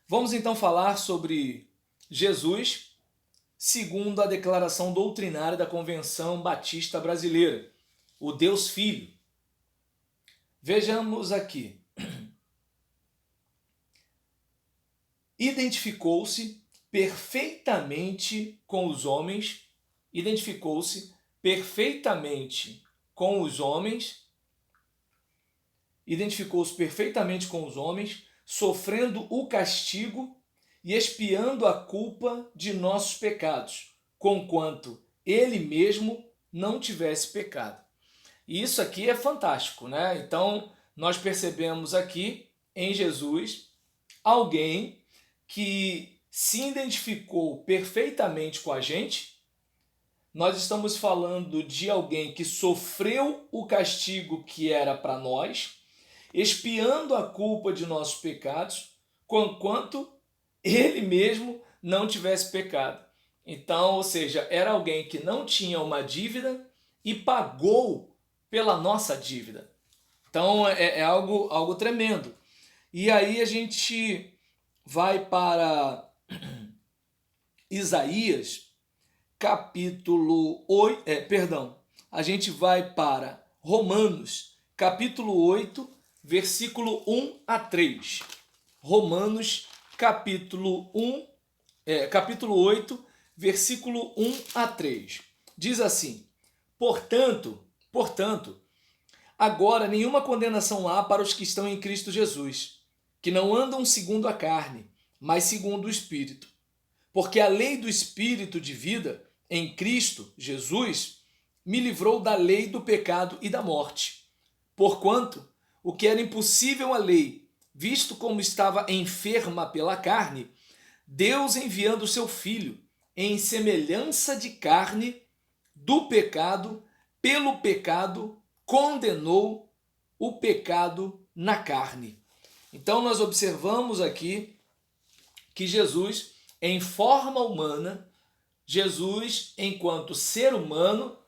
Vamos então falar sobre Jesus, segundo a declaração doutrinária da Convenção Batista Brasileira, o Deus Filho. Vejamos aqui. Identificou-se perfeitamente com os homens, identificou-se perfeitamente com os homens, identificou-se perfeitamente com os homens, sofrendo o castigo e expiando a culpa de nossos pecados, conquanto ele mesmo não tivesse pecado. E isso aqui é fantástico, né? Então, nós percebemos aqui em Jesus alguém que se identificou perfeitamente com a gente. Nós estamos falando de alguém que sofreu o castigo que era para nós, expiando a culpa de nossos pecados, conquanto ele mesmo não tivesse pecado. Então, ou seja, era alguém que não tinha uma dívida e pagou pela nossa dívida. Então, é algo tremendo. E aí a gente vai para Isaías, capítulo 8, a gente vai para Romanos, capítulo 8, versículo 1 a 3. Romanos, capítulo 8, versículo 1 a 3. Diz assim: Portanto, agora nenhuma condenação há para os que estão em Cristo Jesus, que não andam segundo a carne, mas segundo o Espírito. Porque a lei do Espírito de vida em Cristo Jesus me livrou da lei do pecado e da morte. Porquanto o que era impossível à lei, visto como estava enferma pela carne, Deus enviando o seu Filho em semelhança de carne do pecado, pelo pecado, condenou o pecado na carne. Então nós observamos aqui que Jesus, em forma humana, Jesus, enquanto ser humano,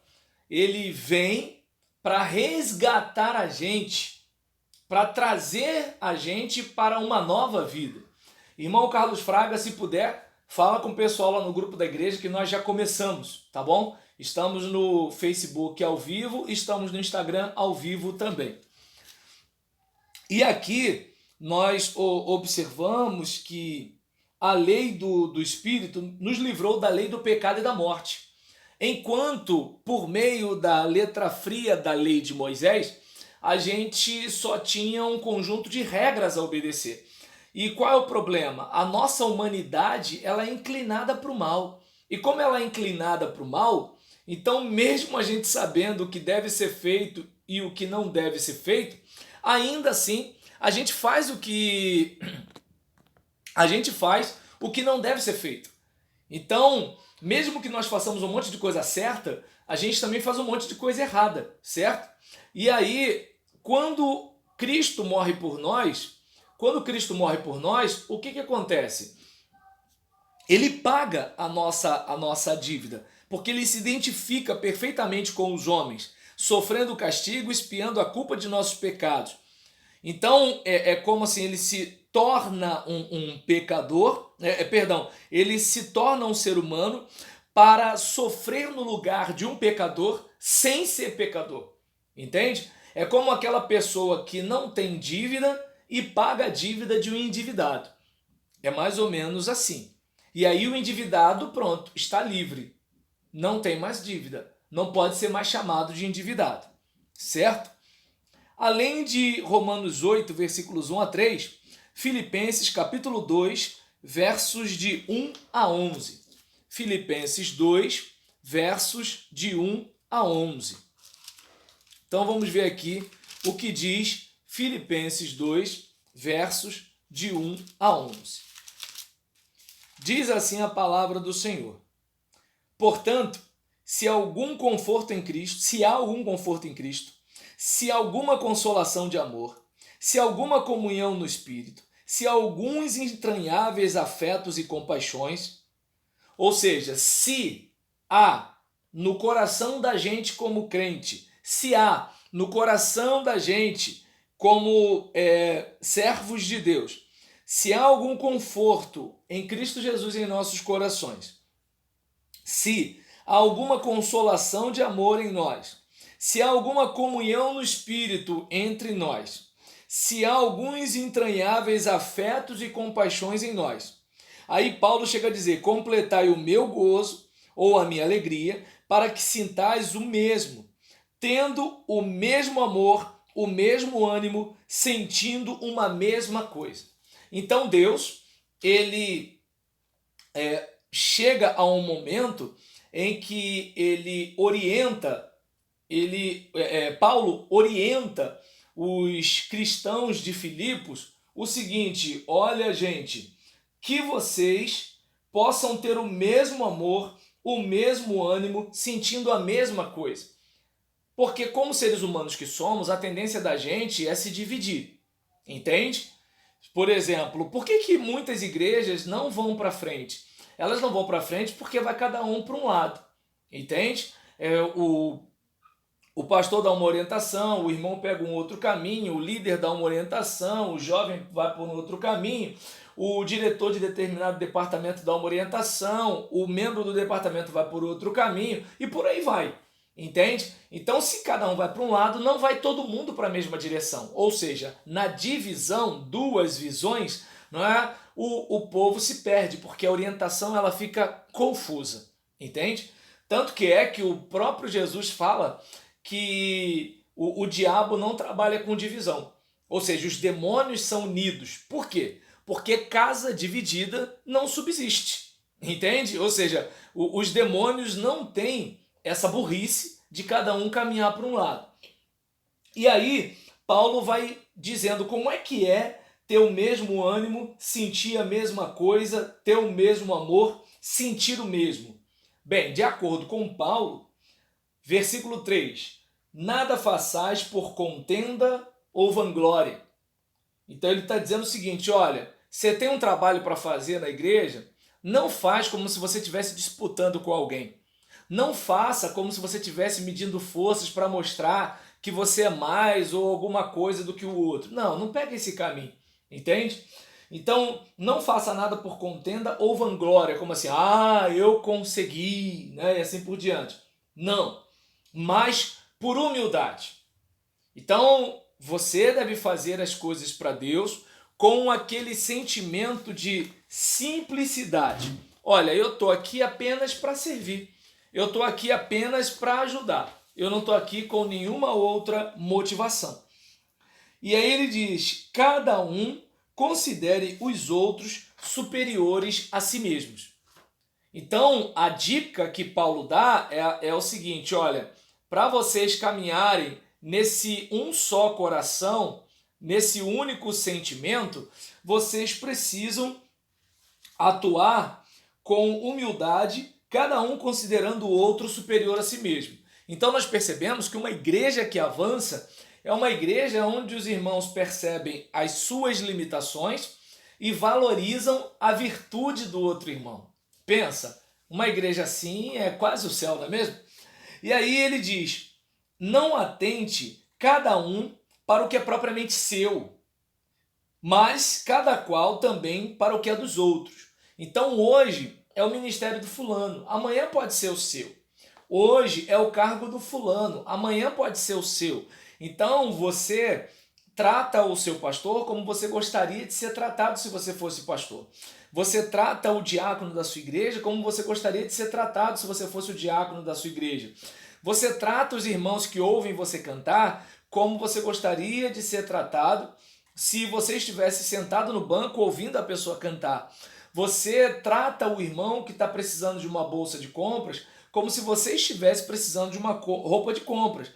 ele vem para resgatar a gente, para trazer a gente para uma nova vida. Irmão Carlos Fraga, se puder, fala com o pessoal lá no grupo da igreja que nós já começamos, tá bom? Estamos no Facebook ao vivo, estamos no Instagram ao vivo também. E aqui nós observamos que a lei do Espírito nos livrou da lei do pecado e da morte. Enquanto, por meio da letra fria da lei de Moisés, a gente só tinha um conjunto de regras a obedecer. E qual é o problema? A nossa humanidade ela é inclinada para o mal. E como ela é inclinada para o mal, então mesmo a gente sabendo o que deve ser feito e o que não deve ser feito, ainda assim a gente faz o que não deve ser feito. Então, mesmo que nós façamos um monte de coisa certa, a gente também faz um monte de coisa errada, certo? E aí, quando Cristo morre por nós, o que acontece? Ele paga a nossa dívida, porque ele se identifica perfeitamente com os homens, sofrendo o castigo, expiando a culpa de nossos pecados. Então, é como assim, ele se torna um pecador, ele se torna um ser humano para sofrer no lugar de um pecador sem ser pecador, entende? É como aquela pessoa que não tem dívida e paga a dívida de um endividado. É mais ou menos assim. E aí o endividado, pronto, está livre. Não tem mais dívida. Não pode ser mais chamado de endividado. Certo? Além de Romanos 8, versículos 1 a 3, Filipenses capítulo 2, versos de 1 a 11. Filipenses 2, versos de 1 a 11. Então vamos ver aqui o que diz Filipenses 2, versos de 1 a 11. Diz assim a palavra do Senhor: Portanto, se há algum conforto em Cristo, se há alguma consolação de amor, se há alguma comunhão no Espírito, se há alguns entranháveis afetos e compaixões, ou seja, se há no coração da gente como crente, se há no coração da gente como servos de Deus, se há algum conforto em Cristo Jesus em nossos corações, se há alguma consolação de amor em nós, se há alguma comunhão no Espírito entre nós, se há alguns entranháveis afetos e compaixões em nós. Aí Paulo chega a dizer: completai o meu gozo ou a minha alegria, para que sintais o mesmo, tendo o mesmo amor, o mesmo ânimo, sentindo uma mesma coisa. Então Deus, ele chega a um momento em que ele orienta, Paulo orienta os cristãos de Filipos o seguinte: olha, gente, que vocês possam ter o mesmo amor, o mesmo ânimo, sentindo a mesma coisa. Porque como seres humanos que somos, a tendência da gente é se dividir, entende? Por exemplo, por que muitas igrejas não vão para frente? Elas não vão para frente porque vai cada um para um lado, entende? O pastor dá uma orientação, o irmão pega um outro caminho, o líder dá uma orientação, o jovem vai por um outro caminho, o diretor de determinado departamento dá uma orientação, o membro do departamento vai por outro caminho e por aí vai, entende? Então, se cada um vai para um lado, não vai todo mundo para a mesma direção. Ou seja, na divisão, duas visões, não é? O povo se perde, porque a orientação ela fica confusa, entende? Tanto que o próprio Jesus fala que o diabo não trabalha com divisão. Ou seja, os demônios são unidos. Por quê? Porque casa dividida não subsiste. Entende? Ou seja, os demônios não têm essa burrice de cada um caminhar para um lado. E aí, Paulo vai dizendo como é que é ter o mesmo ânimo, sentir a mesma coisa, ter o mesmo amor, sentir o mesmo. Bem, de acordo com Paulo, versículo 3, nada façais por contenda ou vanglória. Então ele está dizendo o seguinte: olha, você tem um trabalho para fazer na igreja, não faz como se você estivesse disputando com alguém. Não faça como se você estivesse medindo forças para mostrar que você é mais ou alguma coisa do que o outro. Não pega esse caminho, entende? Então, não faça nada por contenda ou vanglória, como assim, eu consegui, né? E assim por diante. Não, mas por humildade. Então, você deve fazer as coisas para Deus com aquele sentimento de simplicidade. Olha, eu estou aqui apenas para servir. Eu estou aqui apenas para ajudar. Eu não estou aqui com nenhuma outra motivação. E aí ele diz: cada um considere os outros superiores a si mesmos. Então, a dica que Paulo dá é o seguinte: olha, para vocês caminharem nesse um só coração, nesse único sentimento, vocês precisam atuar com humildade, cada um considerando o outro superior a si mesmo. Então nós percebemos que uma igreja que avança é uma igreja onde os irmãos percebem as suas limitações e valorizam a virtude do outro irmão. Pensa, uma igreja assim é quase o céu, não é mesmo? E aí ele diz: não atente cada um para o que é propriamente seu, mas cada qual também para o que é dos outros. Então hoje é o ministério do fulano, amanhã pode ser o seu. Hoje é o cargo do fulano, amanhã pode ser o seu. Então você trata o seu pastor como você gostaria de ser tratado se você fosse pastor. Você trata o diácono da sua igreja como você gostaria de ser tratado se você fosse o diácono da sua igreja. Você trata os irmãos que ouvem você cantar como você gostaria de ser tratado se você estivesse sentado no banco ouvindo a pessoa cantar. Você trata o irmão que está precisando de uma bolsa de compras como se você estivesse precisando de uma roupa de compras,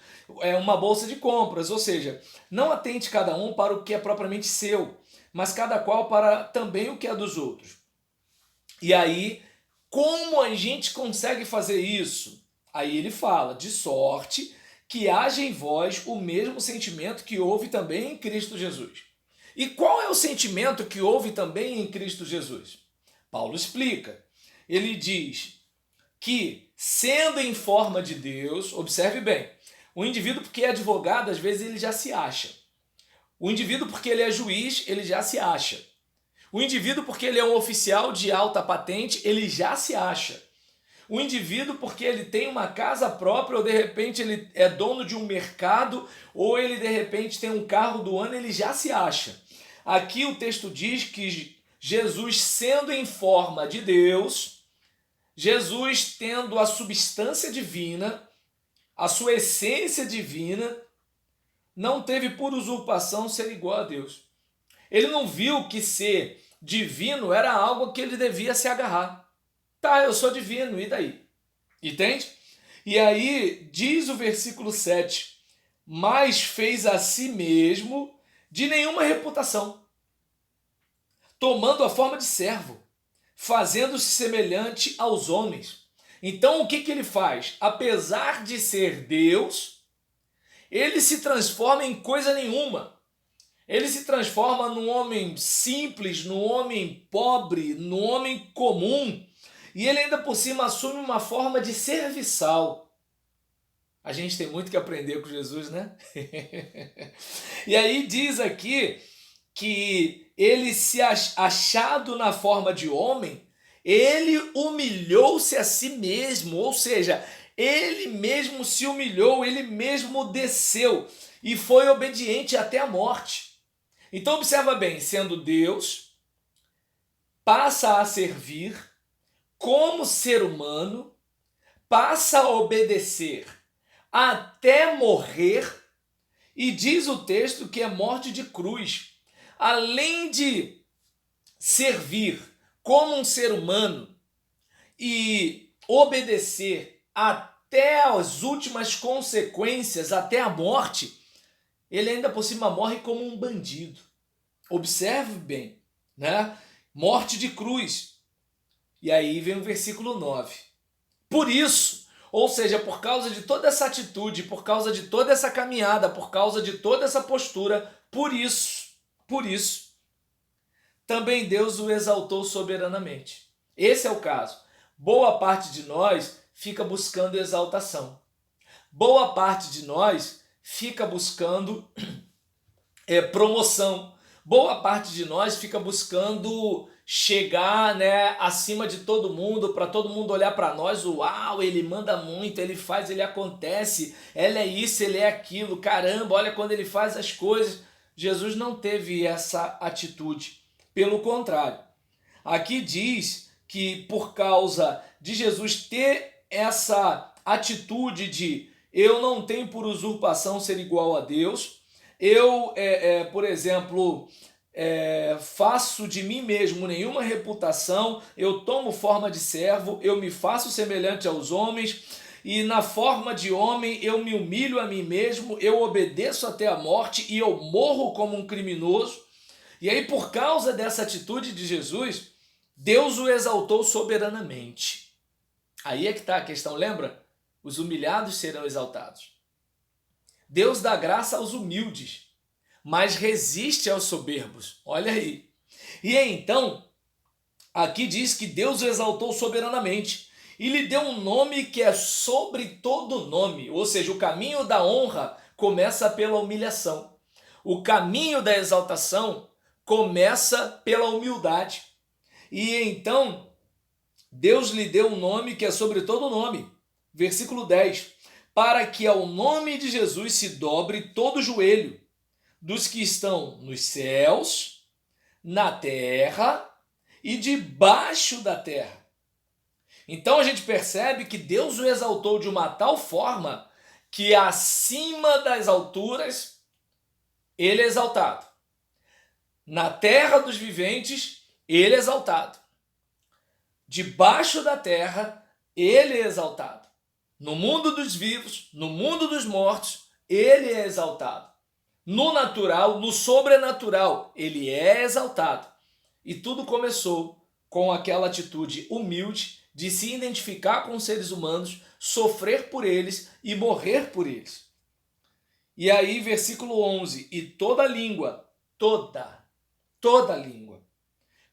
uma bolsa de compras. Ou seja, não atente cada um para o que é propriamente seu, mas cada qual para também o que é dos outros. E aí, como a gente consegue fazer isso? Aí ele fala: de sorte que haja em vós o mesmo sentimento que houve também em Cristo Jesus. E qual é o sentimento que houve também em Cristo Jesus? Paulo explica. Ele diz que, sendo em forma de Deus, observe bem, o indivíduo, porque é advogado, às vezes ele já se acha. O indivíduo, porque ele é juiz, ele já se acha. O indivíduo, porque ele é um oficial de alta patente, ele já se acha. O indivíduo, porque ele tem uma casa própria, ou de repente ele é dono de um mercado, ou ele de repente tem um carro do ano, ele já se acha. Aqui o texto diz que Jesus, sendo em forma de Deus, Jesus tendo a substância divina, a sua essência divina, não teve por usurpação ser igual a Deus. Ele não viu que ser divino era algo que ele devia se agarrar. Tá, eu sou divino, e daí? Entende? E aí diz o versículo 7, mas fez a si mesmo de nenhuma reputação, tomando a forma de servo, fazendo-se semelhante aos homens. Então o que ele faz? Apesar de ser Deus, ele se transforma em coisa nenhuma. Ele se transforma num homem simples, num homem pobre, num homem comum. E ele ainda por cima assume uma forma de serviçal. A gente tem muito que aprender com Jesus, né? E aí diz aqui que ele se achado na forma de homem, ele humilhou-se a si mesmo, ou seja, ele mesmo se humilhou, ele mesmo desceu e foi obediente até a morte. Então observa bem, sendo Deus, passa a servir como ser humano, passa a obedecer até morrer, e diz o texto que é morte de cruz. Além de servir como um ser humano e obedecer até as últimas consequências, até a morte, ele ainda por cima morre como um bandido. Observe bem, né? Morte de cruz. E aí vem o versículo 9. Por isso, ou seja, por causa de toda essa atitude, por causa de toda essa caminhada, por causa de toda essa postura, por isso, também Deus o exaltou soberanamente. Esse é o caso. Boa parte de nós fica buscando exaltação. Boa parte de nós fica buscando promoção. Boa parte de nós fica buscando chegar, né, acima de todo mundo, para todo mundo olhar para nós, uau, ele manda muito, ele faz, ele acontece, ele é isso, ele é aquilo, caramba, olha quando ele faz as coisas. Jesus não teve essa atitude, pelo contrário. Aqui diz que por causa de Jesus ter essa atitude de eu não tenho por usurpação ser igual a Deus, eu, por exemplo, faço de mim mesmo nenhuma reputação, eu tomo forma de servo, eu me faço semelhante aos homens, e na forma de homem eu me humilho a mim mesmo, eu obedeço até a morte e eu morro como um criminoso. E aí, por causa dessa atitude de Jesus, Deus o exaltou soberanamente. Aí é que está a questão, lembra? Os humilhados serão exaltados. Deus dá graça aos humildes, mas resiste aos soberbos. Olha aí. E então, aqui diz que Deus o exaltou soberanamente e lhe deu um nome que é sobre todo nome. Ou seja, o caminho da honra começa pela humilhação. O caminho da exaltação começa pela humildade. E então, Deus lhe deu um nome que é sobre todo nome. Versículo 10. Para que ao nome de Jesus se dobre todo o joelho, dos que estão nos céus, na terra e debaixo da terra. Então a gente percebe que Deus o exaltou de uma tal forma que acima das alturas ele é exaltado. Na terra dos viventes, ele é exaltado. Debaixo da terra, ele é exaltado. No mundo dos vivos, no mundo dos mortos, ele é exaltado. No natural, no sobrenatural, ele é exaltado. E tudo começou com aquela atitude humilde de se identificar com os seres humanos, sofrer por eles e morrer por eles. E aí, versículo 11, e toda língua, toda língua,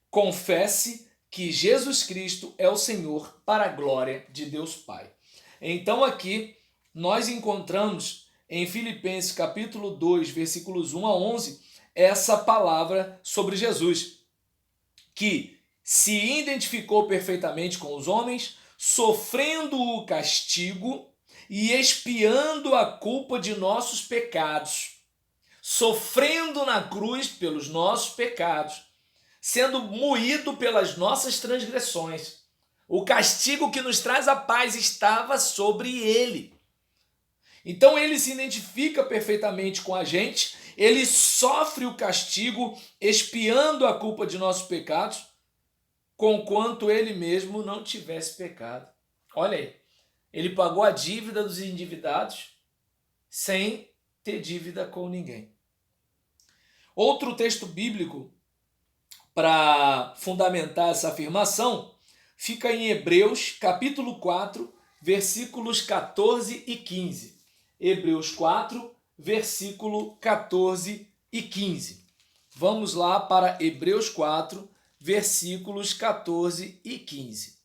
confesse que Jesus Cristo é o Senhor para a glória de Deus Pai. Então aqui nós encontramos em Filipenses capítulo 2, versículos 1 a 11, essa palavra sobre Jesus. que se identificou perfeitamente com os homens, sofrendo o castigo e expiando a culpa de nossos pecados, sofrendo na cruz pelos nossos pecados, sendo moído pelas nossas transgressões. O castigo que nos traz a paz estava sobre ele. Então ele se identifica perfeitamente com a gente, ele sofre o castigo, expiando a culpa de nossos pecados, conquanto ele mesmo não tivesse pecado. Olha aí, ele pagou a dívida dos endividados sem ter dívida com ninguém. Outro texto bíblico para fundamentar essa afirmação fica em Hebreus capítulo 4, versículos 14 e 15. Hebreus 4, versículo 14 e 15. Vamos lá para Hebreus 4, versículos 14 e 15.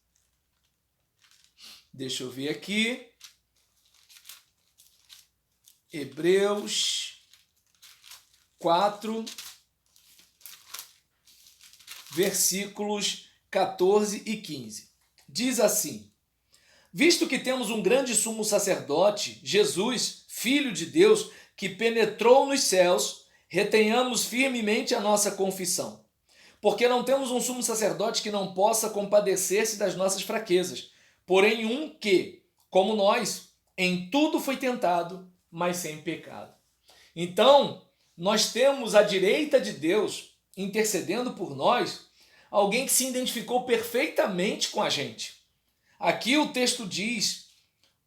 Deixa eu ver aqui. Hebreus 4, versículos 14 e 15. Diz assim: visto que temos um grande sumo sacerdote, Jesus, Filho de Deus, que penetrou nos céus, retenhamos firmemente a nossa confissão. Porque não temos um sumo sacerdote que não possa compadecer-se das nossas fraquezas, porém um que, como nós, em tudo foi tentado, mas sem pecado. Então, nós temos à direita de Deus, intercedendo por nós, alguém que se identificou perfeitamente com a gente. Aqui o texto diz,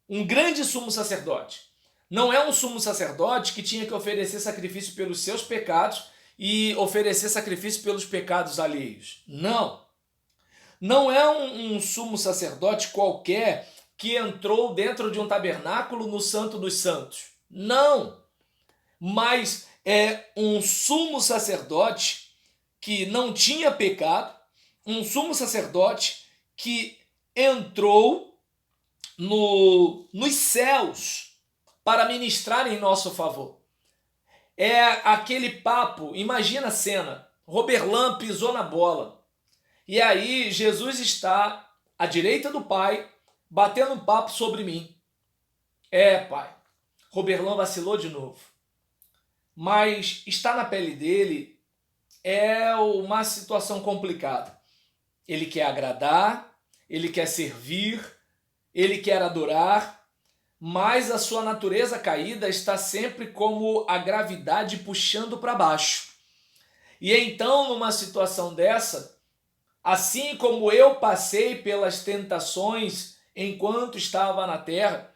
um grande sumo sacerdote. Não é um sumo sacerdote que tinha que oferecer sacrifício pelos seus pecados e oferecer sacrifício pelos pecados alheios. Não. Não é um sumo sacerdote qualquer que entrou dentro de um tabernáculo no Santo dos Santos. Não. Mas é um sumo sacerdote que não tinha pecado, um sumo sacerdote que entrou nos céus para ministrar em nosso favor. É aquele papo, imagina a cena, Roberlan pisou na bola, e aí Jesus está à direita do Pai, batendo um papo sobre mim. Pai, Roberlan vacilou de novo, mas está na pele dele é uma situação complicada. Ele quer agradar, ele quer servir, ele quer adorar, mas a sua natureza caída está sempre como a gravidade puxando para baixo. E então, numa situação dessa, assim como eu passei pelas tentações enquanto estava na terra,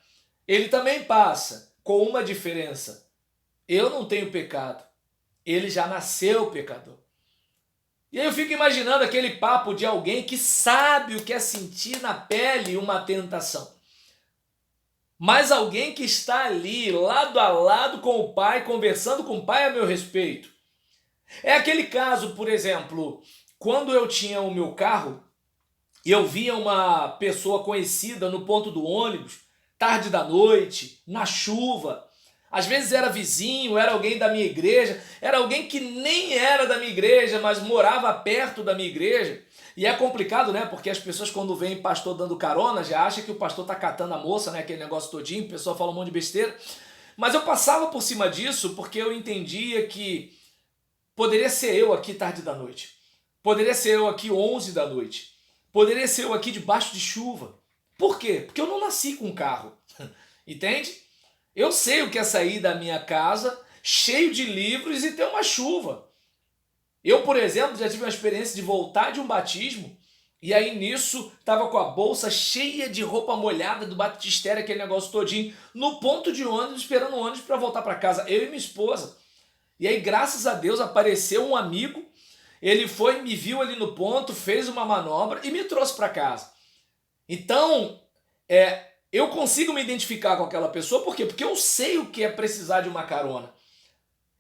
ele também passa, com uma diferença. Eu não tenho pecado, ele já nasceu pecador. E aí eu fico imaginando aquele papo de alguém que sabe o que é sentir na pele uma tentação. Mas alguém que está ali, lado a lado com o Pai, conversando com o Pai a meu respeito. É aquele caso, por exemplo, quando eu tinha o meu carro e eu via uma pessoa conhecida no ponto do ônibus, tarde da noite, na chuva. Às vezes era vizinho, era alguém da minha igreja, era alguém que nem era da minha igreja, mas morava perto da minha igreja. E é complicado, né? Porque as pessoas quando veem pastor dando carona, já acham que o pastor tá catando a moça, né? Aquele negócio todinho, o pessoal fala um monte de besteira. Mas eu passava por cima disso porque eu entendia que poderia ser eu aqui tarde da noite. Poderia ser eu aqui 11 da noite. Poderia ser eu aqui debaixo de chuva. Por quê? Porque eu não nasci com carro. Entende? Eu sei o que é sair da minha casa cheio de livros e ter uma chuva. Eu, por exemplo, já tive uma experiência de voltar de um batismo e aí nisso estava com a bolsa cheia de roupa molhada do batistério, aquele negócio todinho, no ponto de ônibus, esperando o ônibus para voltar para casa, eu e minha esposa. E aí, graças a Deus, apareceu um amigo, ele foi, me viu ali no ponto, fez uma manobra e me trouxe para casa. Então, eu consigo me identificar com aquela pessoa, por quê? Porque eu sei o que é precisar de uma carona.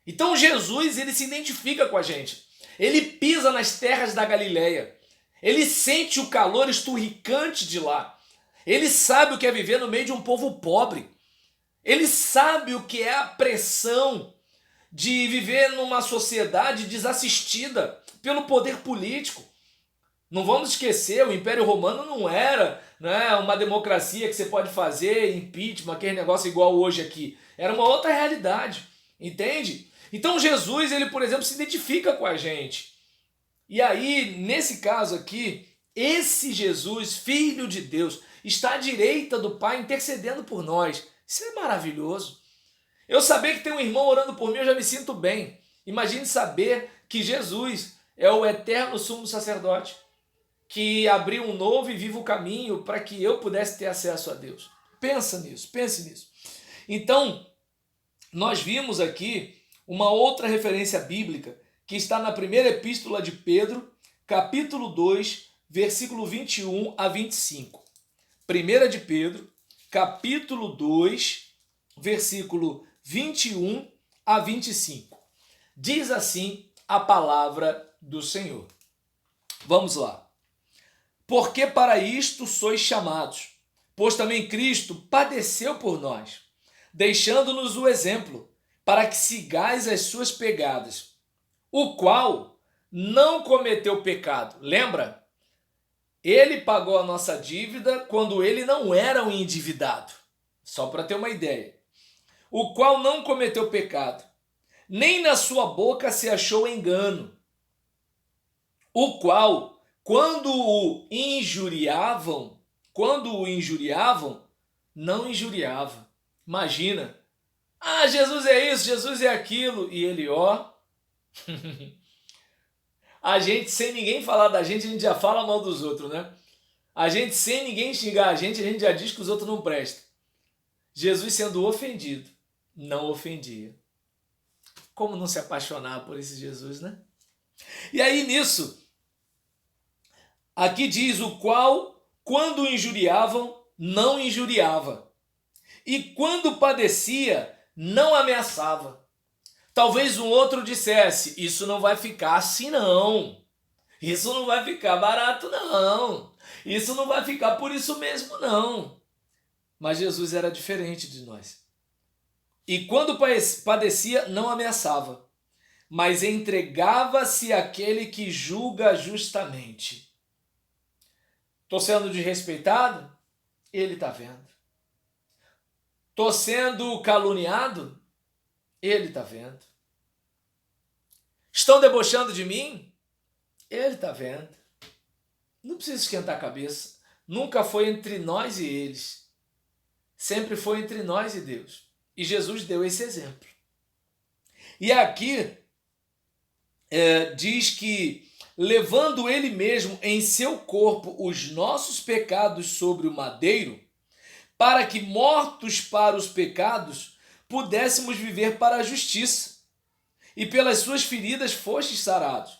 Então Jesus, ele se identifica com a gente. Ele pisa nas terras da Galileia. Ele sente o calor esturricante de lá. Ele sabe o que é viver no meio de um povo pobre. Ele sabe o que é a pressão de viver numa sociedade desassistida pelo poder político. Não vamos esquecer, o Império Romano não era, né, uma democracia que você pode fazer impeachment, aquele negócio igual hoje aqui. Era uma outra realidade, entende? Então Jesus, ele, por exemplo, se identifica com a gente. E aí, nesse caso aqui, esse Jesus, Filho de Deus, está à direita do Pai intercedendo por nós. Isso é maravilhoso. Eu saber que tem um irmão orando por mim, eu já me sinto bem. Imagine saber que Jesus é o eterno sumo sacerdote, que abriu um novo e vivo caminho para que eu pudesse ter acesso a Deus. Pensa nisso, pense nisso. Então, nós vimos aqui uma outra referência bíblica que está na primeira epístola de Pedro, capítulo 2, versículo 21 a 25. Primeira de Pedro, capítulo 2, versículo 21 a 25. Diz assim a palavra do Senhor. Vamos lá. Porque para isto sois chamados, pois também Cristo padeceu por nós, deixando-nos o exemplo, para que sigais as suas pegadas, o qual não cometeu pecado. Lembra? Ele pagou a nossa dívida quando ele não era um endividado. Só para ter uma ideia. O qual não cometeu pecado, nem na sua boca se achou engano. O qual, quando o injuriavam, não injuriava. Imagina. Ah, Jesus é isso, Jesus é aquilo. E ele, ó. A gente, sem ninguém falar da gente, a gente já fala mal dos outros, né? A gente, sem ninguém xingar a gente já diz que os outros não prestam. Jesus, sendo ofendido, não ofendia. Como não se apaixonar por esse Jesus, né? E aí nisso, aqui diz o qual, quando o injuriavam, não injuriava. E quando padecia, não ameaçava. Talvez um outro dissesse, isso não vai ficar assim não. Isso não vai ficar barato não. Isso não vai ficar por isso mesmo não. Mas Jesus era diferente de nós. E quando padecia, não ameaçava, mas entregava-se àquele que julga justamente. Estou sendo desrespeitado? Ele está vendo. Estou sendo caluniado? Ele está vendo. Estão debochando de mim? Ele está vendo. Não precisa esquentar a cabeça. Nunca foi entre nós e eles. Sempre foi entre nós e Deus. E Jesus deu esse exemplo. E aqui diz que, levando ele mesmo em seu corpo os nossos pecados sobre o madeiro, para que, mortos para os pecados, pudéssemos viver para a justiça. E pelas suas feridas fostes sarados.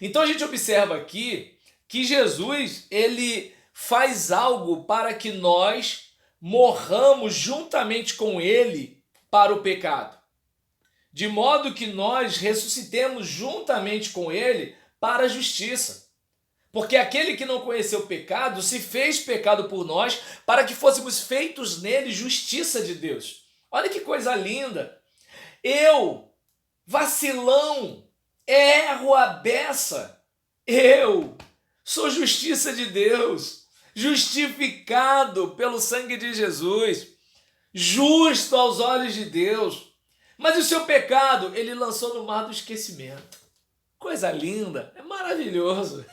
Então a gente observa aqui que Jesus, ele faz algo para que nós morramos juntamente com ele para o pecado. De modo que nós ressuscitemos juntamente com ele para a justiça. Porque aquele que não conheceu o pecado se fez pecado por nós para que fôssemos feitos nele justiça de Deus. Olha que coisa linda. Eu, vacilão, erro a beça. Eu sou justiça de Deus, justificado pelo sangue de Jesus, justo aos olhos de Deus. Mas o seu pecado, ele lançou no mar do esquecimento. Coisa linda, é maravilhoso.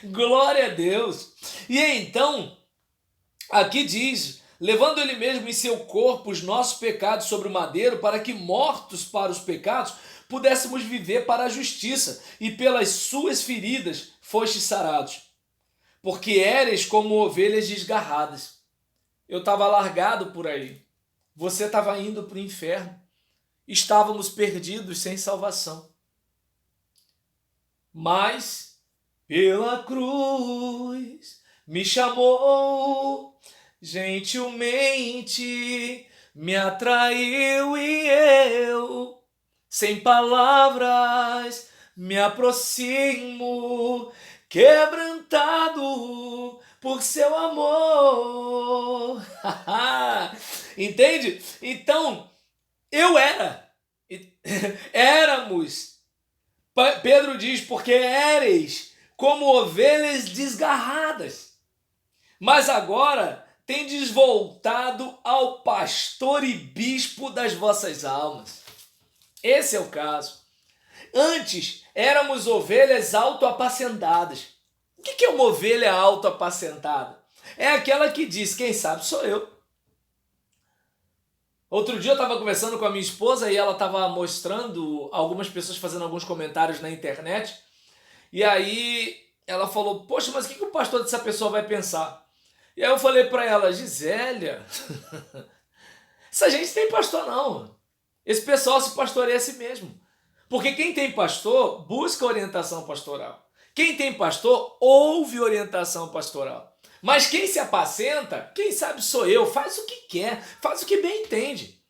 Glória a Deus. E então, aqui diz, levando ele mesmo em seu corpo os nossos pecados sobre o madeiro, para que, mortos para os pecados, pudéssemos viver para a justiça, e pelas suas feridas fostes sarados. Porque éreis como ovelhas desgarradas. Eu estava largado por aí. Você estava indo para o inferno. Estávamos perdidos sem salvação. Mas, pela cruz, me chamou, gentilmente me atraiu e eu, sem palavras, me aproximo, quebrantado por seu amor. Entende? Então, éramos. Pedro diz, porque éreis como ovelhas desgarradas. Mas agora tendes voltado ao pastor e bispo das vossas almas. Esse é o caso. Antes éramos ovelhas autoapacentadas. O que é uma ovelha autoapacentada? É aquela que diz, quem sabe sou eu. Outro dia eu estava conversando com a minha esposa e ela estava mostrando algumas pessoas fazendo alguns comentários na internet. E aí ela falou, poxa, mas o que o pastor dessa pessoa vai pensar? E aí eu falei para ela, Gisélia, essa gente tem pastor não. Esse pessoal se pastoreia a si mesmo. Porque quem tem pastor busca orientação pastoral. Quem tem pastor ouve orientação pastoral. Mas quem se apacenta, quem sabe sou eu, faz o que quer, faz o que bem entende.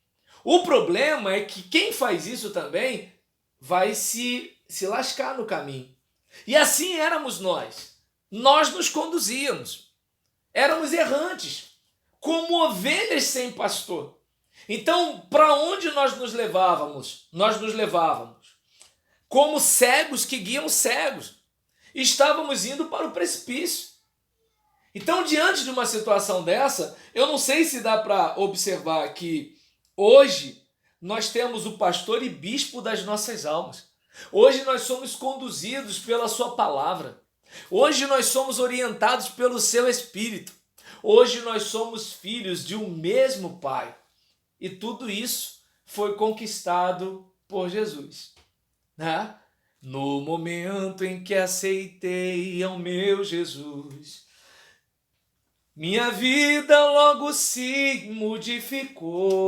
O problema é que quem faz isso também vai se lascar no caminho. E assim éramos nós. Nós nos conduzíamos. Éramos errantes, como ovelhas sem pastor. Então, para onde nós nos levávamos? Nós nos levávamos como cegos que guiam cegos. Estávamos indo para o precipício. Então, diante de uma situação dessa, eu não sei se dá para observar que hoje nós temos o pastor e bispo das nossas almas. Hoje nós somos conduzidos pela sua palavra. Hoje nós somos orientados pelo seu Espírito. Hoje nós somos filhos de um mesmo Pai. E tudo isso foi conquistado por Jesus. Né? No momento em que aceitei ao meu Jesus, minha vida logo se modificou.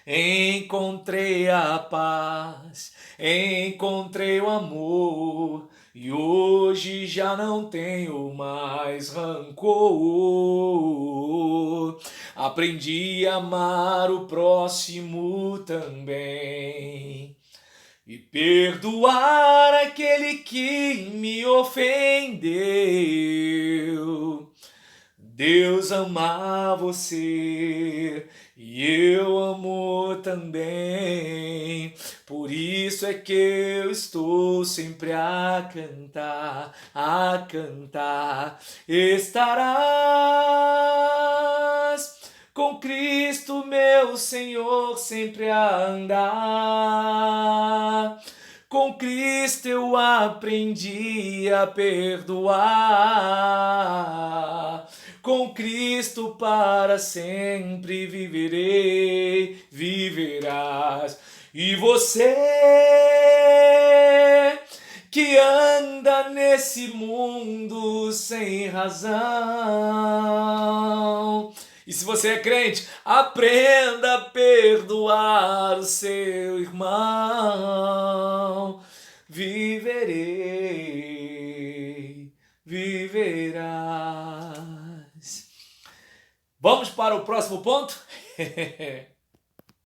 Encontrei a paz, encontrei o amor, e hoje já não tenho mais rancor. Aprendi a amar o próximo também e perdoar aquele que me ofendeu. Deus ama você e eu amo também. Por isso é que eu estou sempre a cantar, a cantar. Estarás com Cristo, meu Senhor, sempre a andar. Com Cristo eu aprendi a perdoar. Com Cristo para sempre viverei, viverás. E você que anda nesse mundo sem razão, e se você é crente, aprenda a perdoar o seu irmão. Viverei, viverás. Vamos para o próximo ponto?